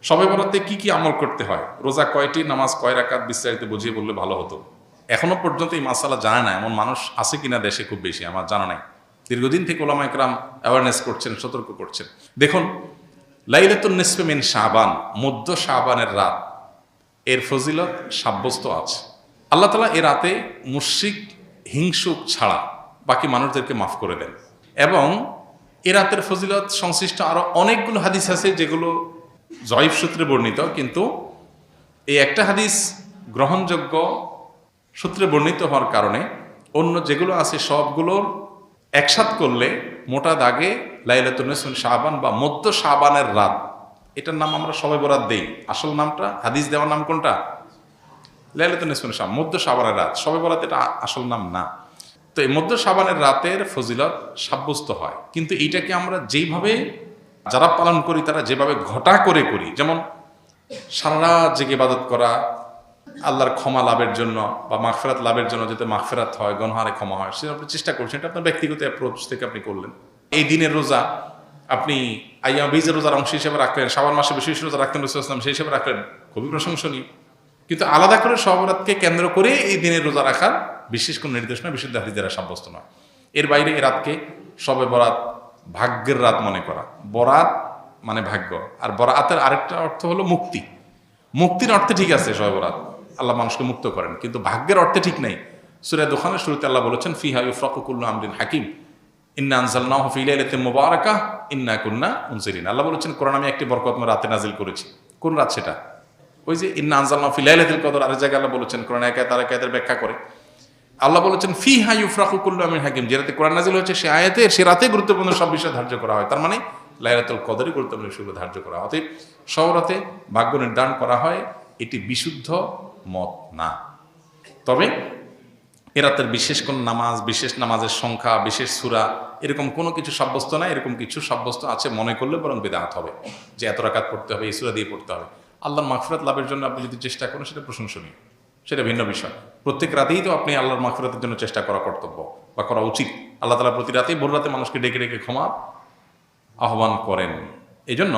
শবে বরাতে কি কি আমল করতে হয়, রোজা কয়টি, নামাজ কয় রাকাত, বিস্তারিত বুঝিয়ে বললে ভালো হতো। এখনো পর্যন্ত এই মাসালা জানে না এমন মানুষ আছে কিনা দেশে খুব বেশি, আমার জানা নাই। দীর্ঘদিন থেকে ওলামা ইকরাম অ্যাওয়ারনেস করছেন, সতর্ক করছেন। দেখুন, লাইলাতুন নিসফে মিন শাবান, মধ্য শাবানের রাত, এর ফজিলত সাব্যস্ত আছে। আল্লাহ তাআলা এ রাতে মুশরিক হিংসুক ছাড়া বাকি মানুষদেরকে মাফ করে দেন। এবং এ রাতের ফজিলত সংশ্লিষ্ট আরো অনেকগুলো হাদিস আছে যেগুলো জয়ীফ সূত্রে বর্ণিত, কিন্তু এই একটা হাদিস গ্রহণযোগ্য সূত্রে বর্ণিত হওয়ার কারণে অন্য যেগুলো আছে সবগুলোর একসাথ করলে মোটা দাগে লাইলাতুন নিসফে মিন শাবান বা মধ্য শাবানের রাত, এটার নাম আমরা শবে বরাত দেই। আসল নামটা, হাদিস দেওয়ার নাম কোনটা? লাইলাতুন নিসফে মিন শাবান, মধ্য শাবানের রাত। শবে বরাত এটা আসল নাম না। তো এই মধ্য শাবানের রাতের ফজিলত সাব্যস্ত হয়, কিন্তু এইটাকে আমরা যেইভাবে যারা পালন করি তারা যেভাবে ঘটা করে করি, যেমন সারা রাত জেগে ইবাদত করা আল্লাহর ক্ষমা লাভের জন্য বা মাগফিরাত লাভের জন্য, যাতে মাগফিরাত হয়, গুনাহে ক্ষমা হয়, সেটা আপনি চেষ্টা করছেন। এটা আপনার ব্যক্তিগত অ্যাপ্রোচ থেকে আপনি করলেন। এই দিনের রোজা আপনি আইয়াম বীজের রোজার অংশ হিসেবে রাখলেন, শাবান মাসে বিশেষ রোজা রাখলেন, রাসূলুল্লাহ সাল্লাল্লাহু আলাইহি ওয়াসাল্লাম সেই হিসেবে রাখলেন, খুবই প্রশংসনীয়। কিন্তু আলাদা করে শবে বরাতকে কেন্দ্র করে এই দিনের রোজা রাখার বিশেষ কোনো নির্দেশনা বিশুদ্ধ হাদিস দ্বারা সাব্যস্ত নয়। এর বাইরে এই রাতকে শবে বরাত ভাগ্যের রাত মনে করা। বরাত মানে ভাগ্য, আর বরাতের আরেকটা অর্থ হলো মুক্তি। মুক্তির অর্থে ঠিক আছে শবে বরাত, আল্লাহ মানুষকে মুক্ত করেন, কিন্তু ভাগ্যের অর্থে ঠিক নেই। সূরা দুখানের শুরুতে আল্লাহ বলেছেন, ফিহা ইউফরাকু কুল্লু আমরিন হাকিম ইন্না আনজালনাহু ফি লাইলাতিন মুবারাকাহ ইন্না কুন্না মুনজিরিন। আল্লাহ বলেছেন, কোরআন আমি একটি বরকতময় রাতে নাজিল করেছি। কোন রাত সেটা? ওই যে ইন্না আনজালনাহু ফি লাইলাতিল কদর। আরেক জায়গায় আল্লাহ বলেছেন, কোরআন আয়াত আর আয়াতের ব্যাখ্যা করে আল্লাহ বলেছেন, ফিহা ইউফরাকু কুল্লু আমরিন হাকিম। যে রাতে কোরআন নাজিল হয়েছে সে আয়াতে, সে রাতে গুরুত্বপূর্ণ সব বিষয় ধার্য করা হয়। তার মানে লাইলাতুল কদরই গুরুত্বপূর্ণ বিষয়গুলো ধার্য করা হয়। অতএব শবে বরাতে ভাগ্য নির্ধারণ করা হয়, এটি বিশুদ্ধ মত না। তবে এ রাতের বিশেষ কোন নামাজ, বিশেষ নামাজের সংখ্যা, বিশেষ সূরা, এরকম কোনো কিছু সাব্যস্ত না। এরকম কিছু সাব্যস্ত আছে মনে করলে বরং বিদআত হবে, যে এত রাকাত পড়তে হবে, এই সূরা দিয়ে পড়তে হবে। আল্লাহর মাগফিরাত লাভের জন্য আপনি যদি চেষ্টা করেন সেটা প্রশংসনীয়, সেটা ভিন্ন বিষয়। প্রত্যেক রাতেই তো আপনি আল্লাহর মাগফিরাতের জন্য চেষ্টা করা কর্তব্য বা করা উচিত। আল্লাহ তাআলা প্রতি রাতেই ভোর রাতে মানুষকে ডেকে ডেকে ক্ষমা আহ্বান করেন। এই জন্য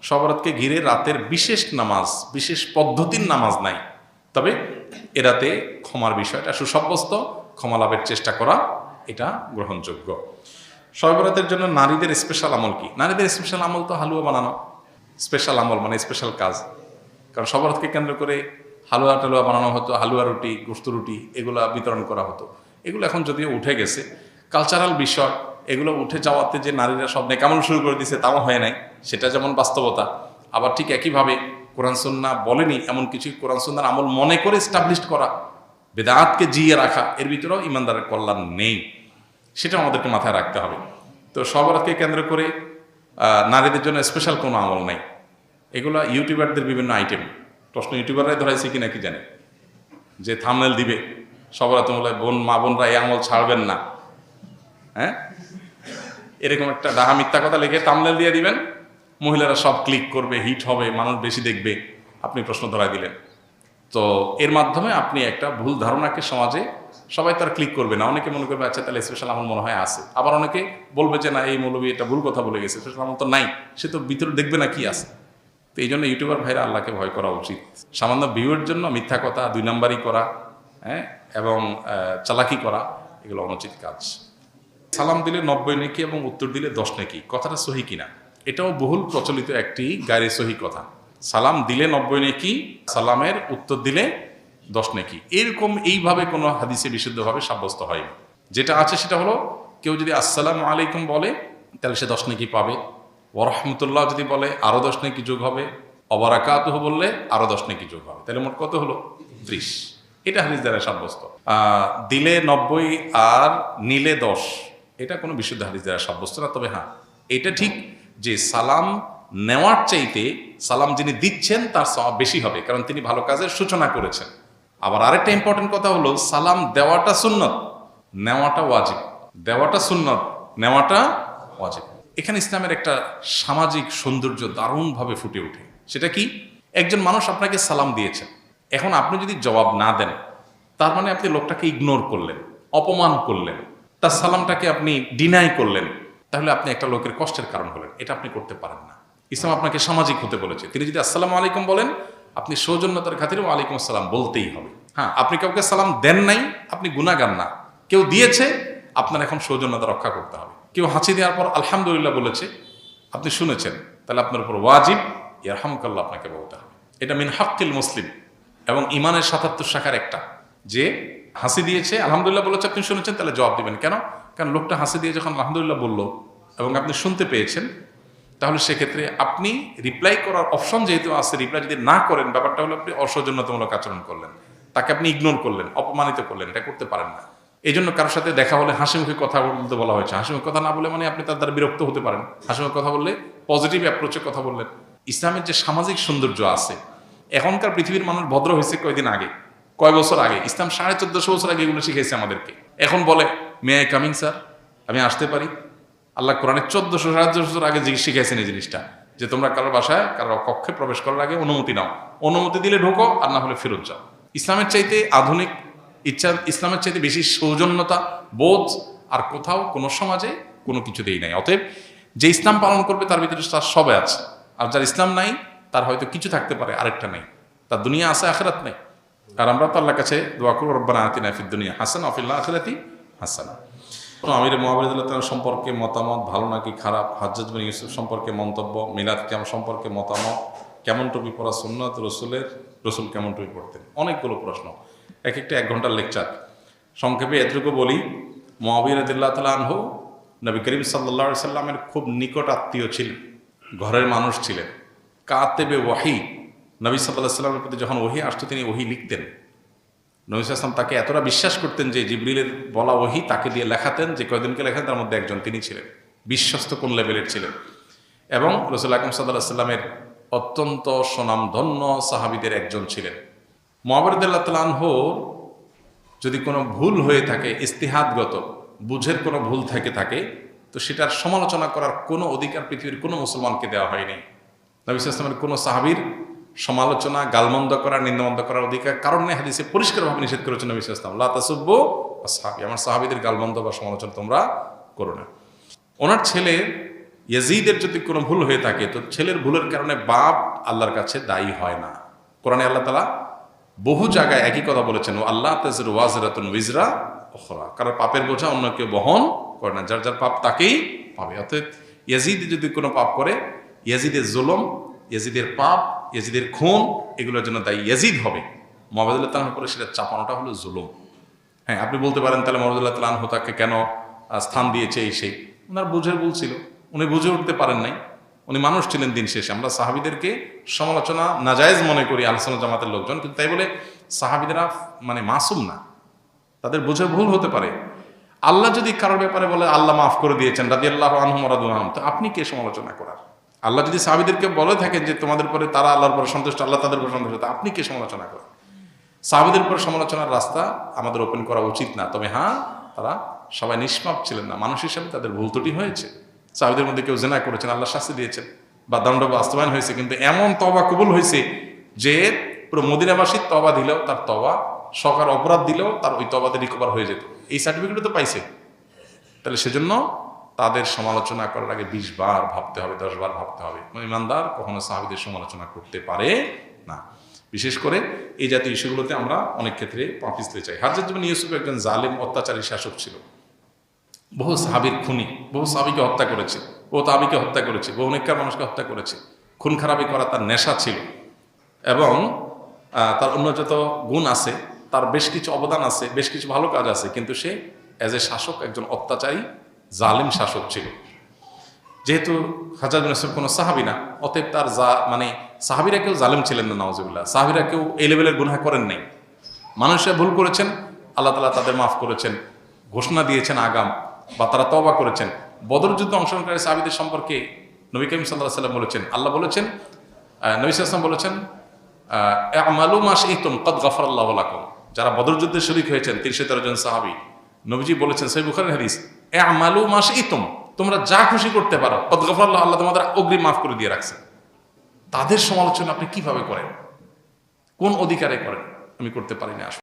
শবে বরাতকে ঘিরে রাতের বিশেষ নামাজ, বিশেষ পদ্ধতির নামাজ নাই। তবে এ রাতে ক্ষমার বিষয়টা সুসাব্যস্ত, ক্ষমা লাভের চেষ্টা করা এটা গ্রহণযোগ্য। শবে বরাতের জন্য নারীদের স্পেশাল আমল কি? নারীদের স্পেশাল আমল তো হালুয়া বানানো। স্পেশাল আমল মানে স্পেশাল কাজ, কারণ শবে বরাতকে কেন্দ্র করে হালুয়া টালুয়া বানানো হতো, হালুয়া রুটি, গোশত রুটি এগুলা বিতরণ করা হতো। এগুলো এখন যদিও উঠে গেছে, কালচারাল বিষয়, এগুলো উঠে যাওয়াতে যে নারীরা সব নেকামল শুরু করে দিয়েছে তাও হয় নাই, সেটা যেমন বাস্তবতা। আবার ঠিক একইভাবে কোরআন সুন্নাহ বলেনি এমন কিছু কোরআন সুন্নাহর আমল মনে করে এস্টাবলিশড করা, বেদাতকে জিয়ে রাখা, এর ভিতরেও ইমানদারের কল্যাণ নেই, সেটা আমাদেরকে মাথায় রাখতে হবে। তো শবে বরাতকে কেন্দ্র করে নারীদের জন্য স্পেশাল কোনো আমল নাই। এগুলো ইউটিউবারদের বিভিন্ন আইটেম। প্রশ্ন ইউটিউবাররাই ধরাইছে কিনা কি জানে, যে থাম্বনেল দিবে শবে বরাতে মা বোনরা এই আমল ছাড়বেন না, হ্যাঁ, এরকম একটা ডাহা মিথ্যা কথা লিখে থাম্বনেল দিয়ে দিবেন, মহিলারা সব ক্লিক করবে, হিট হবে, মানুষ বেশি দেখবে, আপনি প্রশ্ন ধরাই দিলেন। তো এর মাধ্যমে আপনি একটা ভুল ধারণাকে সমাজে, সবাই তার ক্লিক করবে না, অনেকে মনে করবে আচ্ছা তাহলে স্পেশাল আমল মনে হয় আছে, আবার অনেকে বলবে যে না এই মৌলবী এটা ভুল কথা বলে গেছে, স্পেশাল আমল তো নাই, সে তো ভিতরে দেখবে না কি আছে। তো এই জন্য ইউটিউবার ভাইরা আল্লাহকে ভয় করা উচিত। সামান্য ভিউয়ের জন্য মিথ্যা কথা, 2 নাম্বারই করা, হ্যাঁ, এবং চালাকি করা, এগুলো অনুচিত কাজ। সালাম দিলে 90 নেকি এবং উত্তর দিলে 10 নেকি, কথাটা সহি কিনা? এটাও বহুল প্রচলিত একটি গায়রে সহি কথা। সালাম দিলে 90 নেকি, সালামের উত্তর দিলে 10 নেকি, এরকম এইভাবে কোনো হাদিসে বিশুদ্ধভাবে সাব্যস্ত হয়নি। যেটা আছে সেটা হলো, কেউ যদি আসসালামু আলাইকুম বলে তাহলে সে 10 নেকি পাবে, ওয়া রাহমাতুল্লাহ যদি বলে আরো 10 নেকি যোগ হবে, ওয়া বারাকাতুহু বললে আরো 10 নেকি যোগ হবে, তাহলে মোট কত হলো? 30। এটা হাদিস দ্বারা সাব্যস্ত। দিলে 90 আর নিলে 10, এটা কোনো বিশুদ্ধ হাদিস দ্বারা সাব্যস্ত না। তবে হ্যাঁ, এটা ঠিক যে সালাম নেওয়ার চাইতে সালাম যিনি দিচ্ছেন তার সওয়াব বেশি হবে, কারণ তিনি ভালো কাজের সূচনা করেছেন। আবার আরেকটা ইম্পর্টেন্ট কথা হলো, সালাম দেওয়াটা সুন্নত, নেওয়াটা ওয়াজিব। দেওয়াটা সুন্নত, নেওয়াটা ওয়াজিব। এখানে ইসলামের একটা সামাজিক সৌন্দর্য দারুণভাবে ফুটে ওঠে। সেটা কি? একজন মানুষ আপনাকে সালাম দিয়েছেন, এখন আপনি যদি জবাব না দেন, তার মানে আপনি লোকটাকে ইগনোর করলেন, অপমান করলেন, তার সালামটাকে আপনি ডিনাই করলেন, তাহলে আপনি একটা লোকের কষ্টের কারণ হলেন। এটা আপনি করতে পারেন না। ইসলাম আপনাকে সামাজিক হতে বলেছে। তিনি যদি আসসালামু আলাইকুম বলেন, আপনি সৌজন্যতার খাতিরে ওয়ালাইকুম আসসালাম বলতেই হবে। হ্যাঁ, আপনি কাউকে সালাম দেন নাই, আপনি গুনাহগার না। কেউ দিয়েছে, আপনার এখন সৌজন্যতা রক্ষা করতে হবে। কেউ হাঁচি দেওয়ার পর আলহামদুলিল্লাহ বলেছে, আপনি শুনেছেন, তাহলে আপনার উপর ওয়াজিব ইয়ারহামুকাল্লাহ আপনাকে বলতে হবে। এটা মিন হাক্কিল মুসলিম এবং ইমানের ৭৭ শাখার একটা, যে হাসি দিয়েছে আলহামদুলিল্লাহ বলেছে, আপনি শুনেছেন, তাহলে জবাব দিবেন। কেন? কারণ লোকটা হাসি দিয়ে যখন আলহামদুলিল্লাহ বললো এবং আপনি শুনতে পেয়েছেন, তাহলে সেক্ষেত্রে আপনি রিপ্লাই করার অপশন যেহেতু আছে, রিপ্লাই যদি না করেন, ব্যাপারটা হলো আপনি অসৌজন্যতামূলক আচরণ করলেন, তাকে আপনি ইগনোর করলেন, অপমানিত করলেন। এটা করতে পারেন না। এই জন্য কারোর সাথে দেখা হলে হাসিমুখে কথা বলতে বলা হয়েছে। হাসিমুখে কথা না বলে মানে আপনি তার দ্বারা বিরক্ত হতে পারেন। হাসিমুখে কথা বললে পজিটিভ অ্যাপ্রোচে কথা বললেন। ইসলামের যে সামাজিক সৌন্দর্য আছে, এখনকার পৃথিবীর মানুষ ভদ্র হয়েছে কয়দিন আগে, কয় বছর আগে। ইসলাম 1450 বছর আগে এগুলো শিখেছে আমাদেরকে। এখন বলে মে আই কামিং স্যার, আমি আসতে পারি? আল্লাহ কোরআনে 1400-1450 বছর আগে শিখেছেন এই জিনিসটা, যে তোমরা কারোর বাসায় কারোর কক্ষে প্রবেশ করার আগে অনুমতি নাও, অনুমতি দিলে ঢোকো, আর না হলে ফেরত যাও। ইসলামের চাইতে আধুনিক ইসলামের চাইতে বেশি সৌজন্যতা বোধ আর কোথাও কোনো সমাজে কোনো কিছুতেই নাই। অতএব যে ইসলাম পালন করবে তার ভিতরে তার সবে আছে, আর যার ইসলাম নাই তার হয়তো কিছু থাকতে পারে, আরেকটা নেই। তার দুনিয়া আছে, আখিরাত নেই। আর আমরা তো আল্লাহর কাছে দোয়া করব, রব্বানা আতিনা ফিদ দুনিয়া হাসানা ওয়া ফিল আখিরাতি হাসানা। আমির মুআবিয়াহ সম্পর্কে মতামত, ভালো নাকি খারাপ? হাজ্জাজ বিন ইউসুফ সম্পর্কে মন্তব্য, মিলাদ কিয়াম সম্পর্কে মতামত, কেমন টুপি পরা সুন্নাত, রসুল কেমন টুপি পরতেন? অনেকগুলো প্রশ্ন, এক একটা 1 ঘন্টার লেকচার। সংক্ষেপে এতটুকু বলি, মুআবিয়া রাদিয়াল্লাহু তাআলা আনহু নবী করিম সাল্লাল্লাহু আলাইহি সাল্লামের খুব নিকট আত্মীয় ছিলেন, ঘরের মানুষ ছিলেন। কাতেবে ওয়াহি, নবী সাল্লাল্লাহু আলাইহি সাল্লামের প্রতি যখন ওহী আসতো তিনি ওহী লিখতেন। নবী সাল্লাল্লাহু আলাইহি ওয়াসাল্লাম তাকে এতটা বিশ্বাস করতেন যে জিবরিলের বলা ওহী তাকে দিয়ে লেখাতেন, যে কয়দিনকে লেখাতেন তার মধ্যে একজন তিনি ছিলেন। বিশ্বস্ত কোন লেভেলের ছিলেন। এবং রাসূল আকরাম সাল্লাল্লাহু আলাইহি সাল্লামের অত্যন্ত সুনামধন্য সাহাবীদের একজন ছিলেন। মুআবিয়া রাদিয়াল্লাহু তাআলা আনহুর যদি কোনো ভুল হয়ে থাকে, ইস্তিহাদগত বুঝের কোনো ভুল থেকে থাকে, তো সেটার সমালোচনা করার কোনো অধিকার পৃথিবীর কোনো মুসলমানকে দেওয়া হয়নি। নবী সাল্লাল্লাহু আলাইহি ওয়াসাল্লামের কোনো সাহাবীর সমালোচনা, গালমন্দ করা, নিন্দমন্দ করার অধিকার কারণে হাদিসে পরিষ্কারভাবে নিষেধ করেছেন নবী সাল্লাল্লাহু আলাইহি ওয়াসাল্লাম, লা তাসুব্বু আসহাবি, আমার সাহাবীদের গালমন্দ বা সমালোচনা তোমরা করো না। ওনার ছেলে ইয়াজিদের যদি কোনো ভুল হয়ে থাকে, তো ছেলের ভুলের কারণে বাপ আল্লাহর কাছে দায়ী হয় না। কোরআনে আল্লাহ তাআলা বহু জায়গায় একই কথা বলেছেন, ও আল্লাহ তাযিরু ওয়াজিরাতুন উযরা উখরা, কারণ পাপের বোঝা অন্য কেউ বহন করে না, যার যার পাপ তাকেই পাবে। অতএব ইয়াজিদ যদি কোনো পাপ করে, ইয়াজিদের জুলুম, ইয়াজিদের পাপ, ইয়াজিদের খুন, এগুলোর জন্য দায়ী ইয়াজিদ হবে। মুআবিয়া তাআলার উপরে সেটা চাপানোটা হলো জুলুম। হ্যাঁ, আপনি বলতে পারেন তাহলে মুআবিয়া তাআলা তাকে কেন স্থান দিয়েছে এই সেই? ওনার বুঝের ভুল ছিল, উনি বুঝে উঠতে পারেন নাই। উনি মানুষ ছিলেন দিন শেষে। আমরা সাহাবীদেরকে সমালোচনা নাজায়েজ মনে করি আহলুস জামাতের লোকজন, কিন্তু তাই বলে সাহাবীদেরা মানে মাসুম না, তাদের বুঝে ভুল হতে পারে। আল্লাহ যদি কারোর ব্যাপারে বলে আল্লাহ মাফ করে দিয়েছেন, রাদিয়াল্লাহু আনহুম ওয়া রাদু আনহুম, তো আপনি কে সমালোচনা করার? আল্লাহ যদি সাহাবীদেরকে বলে থাকেন যে তোমাদের পরে তারা আল্লাহর পরে সন্তুষ্ট, আল্লাহ তাদের পরে সন্তুষ্ট, তো আপনি কে সমালোচনা করেন? সাহাবীদের পর সমালোচনার রাস্তা আমাদের ওপেন করা উচিত না। তবে হ্যাঁ, তারা সবাই নিষ্পাপ ছিলেন না, মানুষ হিসাবে তাদের ভুল ত্রুটি হয়েছে। সাহাবীদের মধ্যে কেউ জিনা করেছেন, আল্লাহ শাস্তি দিয়েছেন বা দণ্ড বাস্তবায়ন হয়েছে, কিন্তু এমন তওবা কবুল হয়েছে যে পুরো মদিনাবাসীর তওবা দিলেও, তার তওবা সকার অপরাধ দিলেও তার ওই তওবাতে রিকভার হয়ে যেত। এই সার্টিফিকেটও তো পাইছে। তাহলে সেজন্য তাদের সমালোচনা করার আগে 20 বার ভাবতে হবে, 10 বার ভাবতে হবে। ইমানদার কখনো সাহাবীদের সমালোচনা করতে পারে না। বিশেষ করে এই জাতীয় ইস্যুগুলোতে আমরা অনেক ক্ষেত্রে পা পিছলে চাই। হাজ্জাজ বিন ইউসুফ একজন জালেম, অত্যাচারী শাসক ছিল। বহু সাহাবীর খুনি, বহু সাহাবীকে হত্যা করেছে, বহু তাবিকে হত্যা করেছে, বহু নেককার মানুষকে হত্যা করেছে। খুন খারাপি করা তার নেশা ছিল এবং তার অন্য যত গুণ আছে, তার বেশ কিছু অবদান আছে, বেশ কিছু ভালো কাজ আছে, কিন্তু সে অ্যাজ এ শাসক একজন অত্যাচারী জালিম শাসক ছিল। যেহেতু হাজ্জাজ বিন ইউসুফ কোনো সাহাবী না, অতএব তার মানে সাহাবীরা কেউ জালিম ছিলেন না, নাউজুবিল্লাহ। সাহাবীরা কেউ এই লেভেলের গুনাহ করেন নাই। মানুষরা ভুল করেছেন, আল্লাহ তাআলা তাদের মাফ করেছেন, ঘোষণা দিয়েছেন আগাম, বা তারা তওবা করেছেন। বদর যুদ্ধে অংশগ্রহণকারী সাহাবীদের সম্পর্কে নবী করিম সাল্লাল্লাহু আলাইহি ওয়াসাল্লাম বলেছেন, আল্লাহ বলেছেন, নবী সাল্লাল্লাহু আলাইহি ওয়াসাল্লাম বলেছেন, আমালু মা শি'তুম ক্বাদ গাফারাল্লাহু লাকুম। যারা বদর যুদ্ধে শরীক হয়েছেন 313 জন সাহাবী, নবীজি বলেছেন, সহিহ বুখারীর হাদিস, আমালু মা শি'তুম, তোমরা যা খুশি করতে পারো, ক্বাদ গাফারাল্লাহু, আল্লাহ তোমাদের অগ্রিম মাফ করে দিয়ে রাখছেন। তাদের সমালোচনা আপনি কিভাবে করেন, কোন অধিকারে করেন? আমি করতে পারি না আসলে।